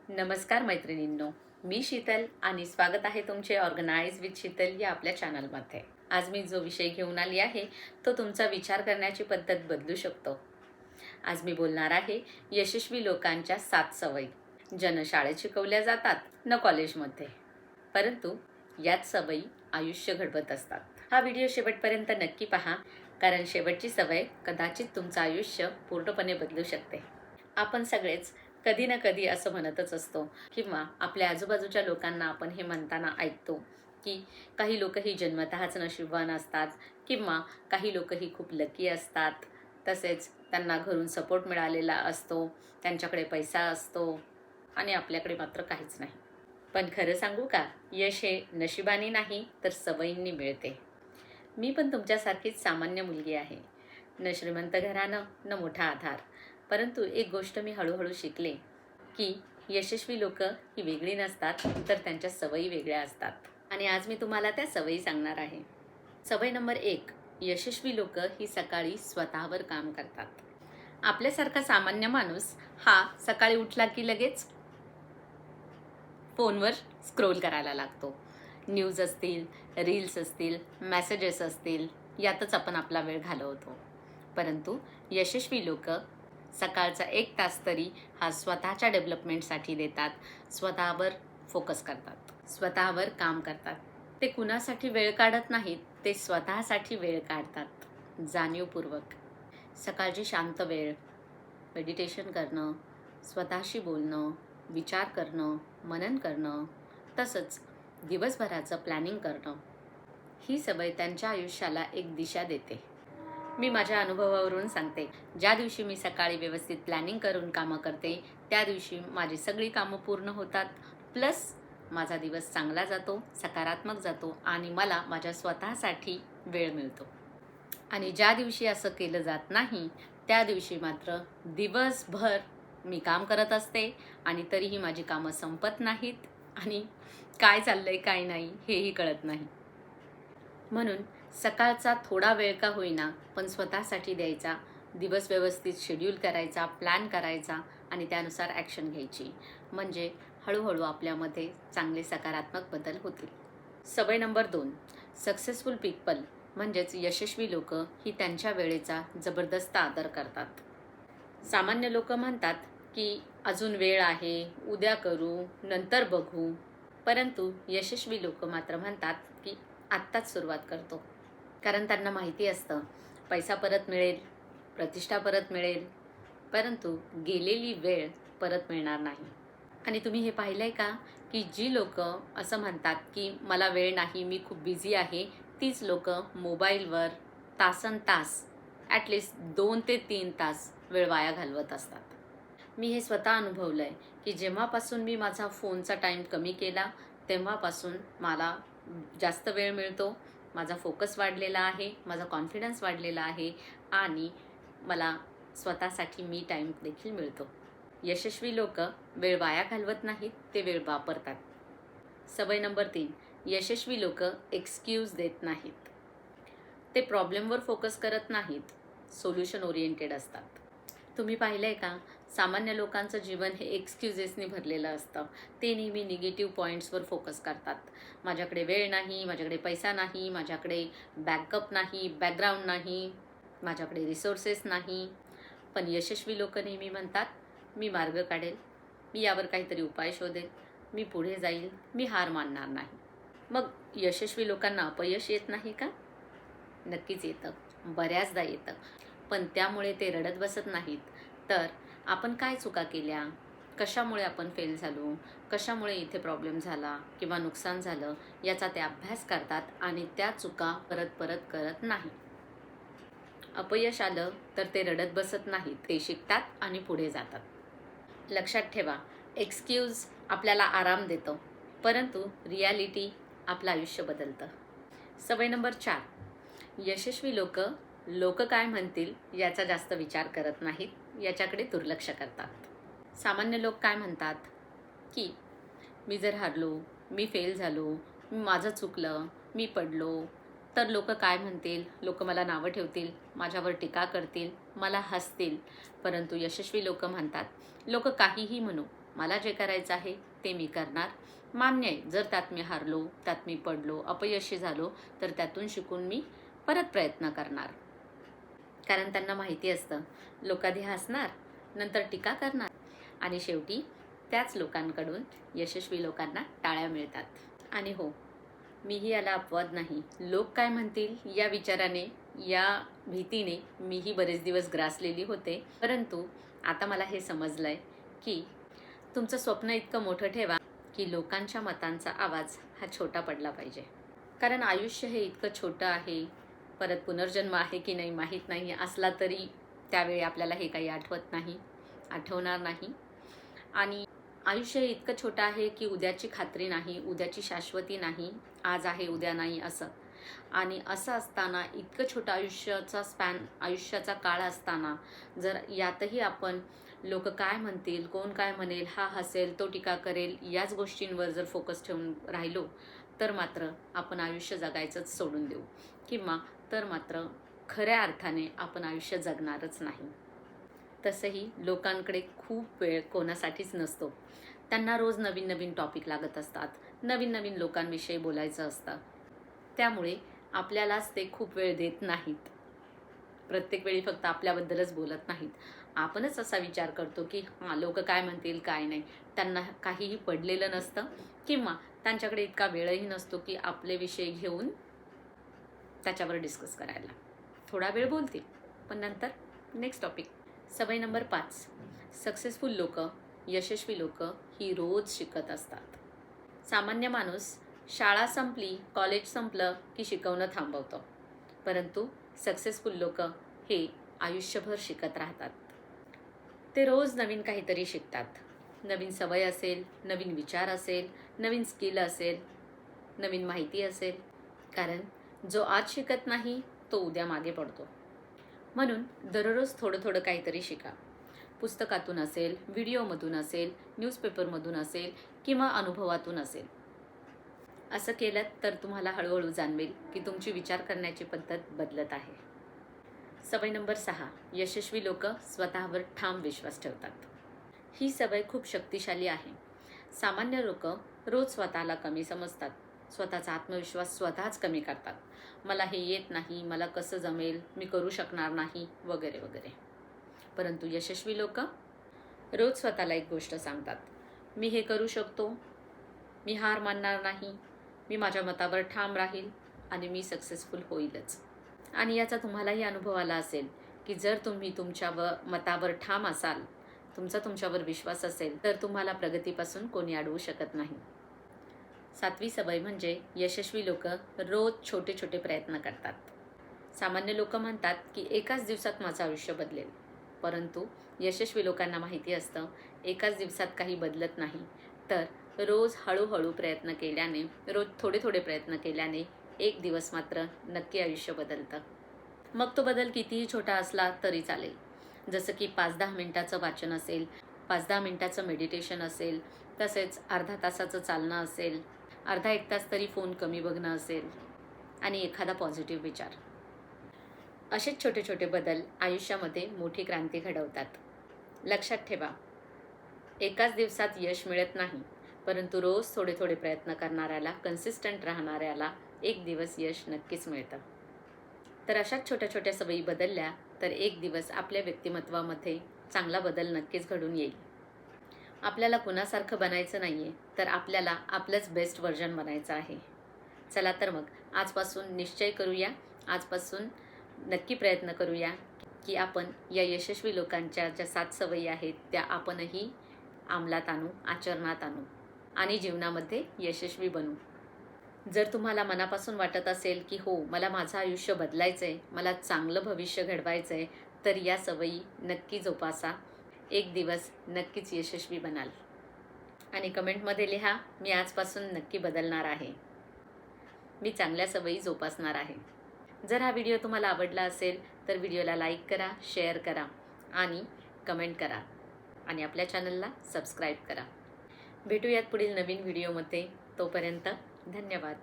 नमस्कार मैत्रिणींनो, मी शीतल आणि स्वागत आहे तुमचे ऑर्गनाइज विथ शीतल या आपल्या चॅनलमध्ये. आज मी जो विषय घेऊन आली आहे तो तुमचा विचार करण्याची पद्धत बदलू शकतो. आज मी बोलणार आहे यशस्वी लोकांच्या 7 सवयी, ज्या न शाळेत शिकवल्या जातात न कॉलेजमध्ये, परंतु याच सवयी आयुष्य घडवत असतात. हा व्हिडिओ शेवटपर्यंत नक्की पहा, कारण शेवटची सवय कदाचित तुमचं आयुष्य पूर्णपणे बदलू शकते. आपण सगळेच कधी ना कधी असं म्हणतच असतो किंवा आपल्या आजूबाजूच्या लोकांना आपण हे म्हणताना ऐकतो की काही लोक ही जन्मतःच नशीबवान असतात किंवा काही लोक ही खूप लकी असतात. तसेच त्यांना घरून सपोर्ट मिळालेला असतो, त्यांच्याकडे पैसा असतो आणि आपल्याकडे मात्र काहीच नाही. पण खरं सांगू का, यश हे नशिबाने नाही तर सवयींनी मिळते. मी पण तुमच्यासारखीच सामान्य मुलगी आहे. न श्रीमंत घराणं न मोठा आधार, परंतु एक गोष्ट मी हळूहळू शिकले की यशस्वी लोक ही वेगळी नसतात तर त्यांच्या सवयी वेगळ्या असतात. आणि आज मी तुम्हाला त्या सवयी सांगणार आहे. सवय नंबर 1, यशस्वी लोक ही सकाळी स्वतःवर काम करतात. आपल्यासारखा सामान्य माणूस हा सकाळी उठला की लगेच फोनवर स्क्रोल करायला लागतो. न्यूज असतील, रील्स असतील, मेसेजेस असतील, यातच आपण आपला वेळ घालवतो. परंतु यशस्वी लोक सकाळचा 1 तास तरी हा स्वतःच्या डेव्हलपमेंटसाठी देतात. स्वतःवर फोकस करतात, स्वतःवर काम करतात. ते कुणासाठी वेळ काढत नाहीत, ते स्वतःसाठी वेळ काढतात जाणीवपूर्वक. सकाळची शांत वेळ, मेडिटेशन करणं, स्वतःशी बोलणं, विचार करणं, मनन करणं, तसंच दिवसभराचं प्लॅनिंग करणं, ही सवय त्यांच्या आयुष्याला एक दिशा देते. मी माझ्या अनुभवावरून सांगते. ज्या दिवशी मी सकाळी व्यवस्थित प्लॅनिंग करून कामं करते, त्या दिवशी माझी सगळी कामं पूर्ण होतात. प्लस माझा दिवस चांगला जातो, सकारात्मक जातो आणि मला माझ्या स्वतःसाठी वेळ मिळतो. आणि ज्या दिवशी असं केलं जात नाही, त्या दिवशी मात्र दिवसभर मी काम करत असते आणि तरीही माझी कामं संपत नाहीत आणि काय चाललंय काय नाही हेही कळत नाही. म्हणून सकाळचा थोडा वेळ का होईना पण स्वतःसाठी द्यायचा. दिवस व्यवस्थित शेड्यूल करायचा, प्लॅन करायचा आणि त्यानुसार ॲक्शन घ्यायची. म्हणजे हळूहळू आपल्यामध्ये चांगले सकारात्मक बदल होतील. सवय नंबर 2, सक्सेसफुल पीपल म्हणजेच यशस्वी लोक ही त्यांच्या वेळेचा जबरदस्त आदर करतात. सामान्य लोक म्हणतात की अजून वेळ आहे, उद्या करू, नंतर बघू. परंतु यशस्वी लोक मात्र म्हणतात की आत्ताच सुरुवात करतो. कारण त्यांना माहिती असतं पैसा परत मिळेल, प्रतिष्ठा परत मिळेल, परंतु गेलेली वेळ परत मिळणार नाही. आणि तुम्ही हे पाहिलं आहे का की जी लोक असं म्हणतात की मला वेळ नाही, मी खूप बिझी आहे, तीच लोक मोबाईलवर तासनतास, ॲटलिस्ट 2 ते 3 तास वेळ वाया घालवत असतात. मी हे स्वतः अनुभवलं आहे की जेव्हापासून मी माझा फोनचा टाईम कमी केला, तेव्हापासून मला जास्त वेळ मिळतो, माझा फोकस वाढलेला आहे, माझा कॉन्फिडन्स वाढलेला आहे आणि मला स्वतःसाठी मी टाईम देखील मिळतो. यशस्वी लोक वेळ वाया घालवत नाहीत, ते वेळ वापरतात. सवय नंबर 3, यशस्वी लोक एक्सक्यूज देत नाहीत. ते प्रॉब्लेमवर फोकस करत नाहीत, सोल्युशन ओरिएंटेड असतात. तुम्ही पाहिलं आहे का, सामान्य लोकांचं जीवन हे एक्सक्युजेसनी भरलेलं असतं. ते नेहमी निगेटिव्ह पॉईंट्सवर फोकस करतात. माझ्याकडे वेळ नाही, माझ्याकडे पैसा नाही, माझ्याकडे बॅकअप नाही, बॅकग्राऊंड नाही, माझ्याकडे रिसोर्सेस नाही. पण यशस्वी लोक नेहमी म्हणतात मी मार्ग काढेल, मी यावर काहीतरी उपाय शोधेल, मी पुढे जाईल, मी हार मानणार नाही. मग यशस्वी लोकांना अपयश येत नाही का? नक्कीच येतं, बऱ्याचदा येतं. पण त्यामुळे ते रडत बसत नाहीत, तर आपण काय चुका केल्या, कशामुळे आपण फेल झालो, कशामुळे इथे प्रॉब्लेम झाला किंवा नुकसान झालं, याचा ते अभ्यास करतात आणि त्या चुका परत परत करत नाही. अपयश आलं तर ते रडत बसत नाहीत, ते शिकतात आणि पुढे जातात. लक्षात ठेवा, एक्सक्यूज आपल्याला आराम देतो, परंतु रियालिटी आपलं आयुष्य बदलतं. सवय नंबर 4, यशस्वी लोक लोक काय म्हणतील याचा जास्त विचार करत नाहीत, याच्याकडे दुर्लक्ष करतात. सामान्य लोक काय म्हणतात की मी जर हारलो, मी फेल झालो, माझं चुकलं, मी पडलो तर लोक काय म्हणतील, लोक मला नावं ठेवतील, माझ्यावर टीका करतील, मला हसतील. परंतु यशस्वी लोक म्हणतात लोक काहीही म्हणू, मला जे करायचं आहे ते मी करणार. मान्य आहे, जर त्यात मी हारलो, त्यात मी पडलो, अपयशी झालो, तर त्यातून शिकून मी परत प्रयत्न करणार. कारण त्यांना माहिती असतं, लोक आधी हसणार, नंतर टीका करणार आणि शेवटी त्याच लोकांकडून यशस्वी लोकांना टाळ्या मिळतात. आणि हो, मीही याला अपवाद नाही. लोक काय म्हणतील या विचाराने, या भीतीने मीही बरेच दिवस ग्रासलेली होते. परंतु आता मला हे समजलंय की तुमचं स्वप्न इतकं मोठं ठेवा की लोकांच्या मतांचा आवाज हा छोटा पडला पाहिजे. कारण आयुष्य हे इतकं छोटं आहे. परत पुनर्जन्म आहे की नाही माहीत नाही. असला तरी त्यावेळी आपल्याला हे काही आठवत नाही, आठवणार नाही. आणि आयुष्य हे इतकं छोटं आहे की उद्याची खात्री नाही, उद्याची शाश्वती नाही, आज आहे उद्या नाही असं. आणि असं असताना इतकं छोटं आयुष्याचा काळ असताना जर यातही आपण लोक काय म्हणतील, कोण काय म्हणेल, हा हसेल, तो टीका करेल, याच गोष्टींवर जर फोकस ठेवून राहिलो तर मात्र आपण आयुष्य जगायचंच सोडून देऊ, किंवा तर मात्र खऱ्या अर्थाने आपण आयुष्य जगणारच नाही. तसंही लोकांकडे खूप वेळ कोणासाठीच नसतो. त्यांना रोज नवीन नवीन टॉपिक लागत असतात, नवीन नवीन लोकांविषयी बोलायचं असतं. त्यामुळे आपल्यालाच ते खूप वेळ देत नाहीत. प्रत्येक वेळी फक्त आपल्याबद्दलच बोलत नाहीत. आपणच असा विचार करतो की हां, लोक काय म्हणतील काय नाही. त्यांना काहीही पडलेलं नसतं, किंवा त्यांच्याकडे इतका वेळही नसतो की आपले विषय घेऊन त्याच्यावर डिस्कस करायला. थोडा वेळ बोलतील, पण नंतर नेक्स्ट टॉपिक. सवय नंबर 5. सक्सेसफुल लोक, यशस्वी लोक ही रोज शिकत असतात. सामान्य माणूस शाळा संपली, कॉलेज संपलं की शिकवणं थांबवतो. परंतु सक्सेसफुल लोक हे आयुष्यभर शिकत राहतात. ते रोज नवीन काहीतरी शिकतात. नवीन सवय असेल, नवीन विचार असेल, नवीन स्किल असेल, नवीन माहिती असेल. कारण जो आज शिकत नाही तो उद्या मागे पडतो. म्हणून दररोज थोडं थोडं काहीतरी शिका. पुस्तकातून असेल, व्हिडिओमधून असेल, न्यूजपेपरमधून असेल, किंवा अनुभवातून असेल. असं केलं तर तुम्हाला हळूहळू जाणवेल की तुमची विचार करण्याची पद्धत बदलत आहे. सवय नंबर 6. यशस्वी लोक स्वतःवर ठाम विश्वास ठेवतात. ही सवय खूप शक्तिशाली आहे. सामान्य लोक रोज स्वतःला कमी समजतात, स्वतःचा आत्मविश्वास स्वतःच कमी करतात. मला हे येत नाही, मला कसं जमेल, मी करू शकणार नाही, वगैरे वगैरे. परंतु यशस्वी लोक रोज स्वतःला एक गोष्ट सांगतात, मी हे करू शकतो, मी हार मानणार नाही, मी माझ्या मतावर ठाम राहील आणि मी सक्सेसफुल होईलच. आणि याचा तुम्हालाही अनुभव आला असेल की जर तुम्ही तुमच्या मतावर ठाम असाल, तुमचा तुमच्यावर विश्वास असेल, तर तुम्हाला प्रगतीपासून कोणी अडवू शकत नाही. 7वी सवय म्हणजे यशस्वी लोक रोज छोटे छोटे प्रयत्न करतात. सामान्य लोक म्हणतात की एकाच दिवसात माझं आयुष्य बदलेल. परंतु यशस्वी लोकांना माहिती असतं एकाच दिवसात काही बदलत नाही. तर रोज हळूहळू प्रयत्न केल्याने, रोज थोडे थोडे प्रयत्न केल्याने एक दिवस मात्र नक्की आयुष्य बदलतं. मग तो बदल कितीही छोटा असला तरी चालेल. जसं की 5-10 मिनिटाचं वाचन असेल, 5-10 मिनिटाचं मेडिटेशन असेल, तसेच अर्धा तासाचं चालणं असेल, अर्धा 1 तास तरी फोन कमी बघणं असेल, आणि एखादा पॉझिटिव्ह विचार. असेच छोटे छोटे बदल आयुष्यामध्ये मोठी क्रांती घडवतात. लक्षात ठेवा, एकाच दिवसात यश मिळत नाही, परंतु रोज थोडे थोडे प्रयत्न करणाऱ्याला, कन्सिस्टंट राहणाऱ्याला एक दिवस यश नक्कीच मिळतं. तर अशाच छोट्या छोट्या सवयी बदलल्या तर एक दिवस आपल्या व्यक्तिमत्वामध्ये चांगला बदल नक्कीच घडून येईल. आपल्याला कुणासारखं बनायचं नाही आहे, तर आपल्याला आपलंच बेस्ट व्हर्जन बनायचं आहे. चला तर मग आजपासून निश्चय करूया, आजपासून नक्की प्रयत्न करूया की आपण या यशस्वी लोकांच्या ज्या 7 सवयी आहेत त्या आपणही अंमलात आणू, आचरणात आणू आणि जीवनामध्ये यशस्वी बनू. जर तुम्हाला मनापासून वाटत असेल की हो, मला माझं आयुष्य बदलायचं आहे, मला चांगलं भविष्य घडवायचं आहे, तर या सवयी नक्की जोपासा. एक दिवस नक्कीच यशस्वी बनाल. आणि कमेंटमध्ये लिहा, मी आजपासून नक्की बदलणार आहे, मी चांगल्या सवयी जोपासणार आहे. जर हा व्हिडिओ तुम्हाला आवडला असेल तर व्हिडिओला लाईक करा, शेअर करा आणि कमेंट करा आणि आपल्या चॅनलला सबस्क्राईब करा. भेटूयात पुढील नवीन व्हिडिओमध्ये. तोपर्यंत धन्यवाद.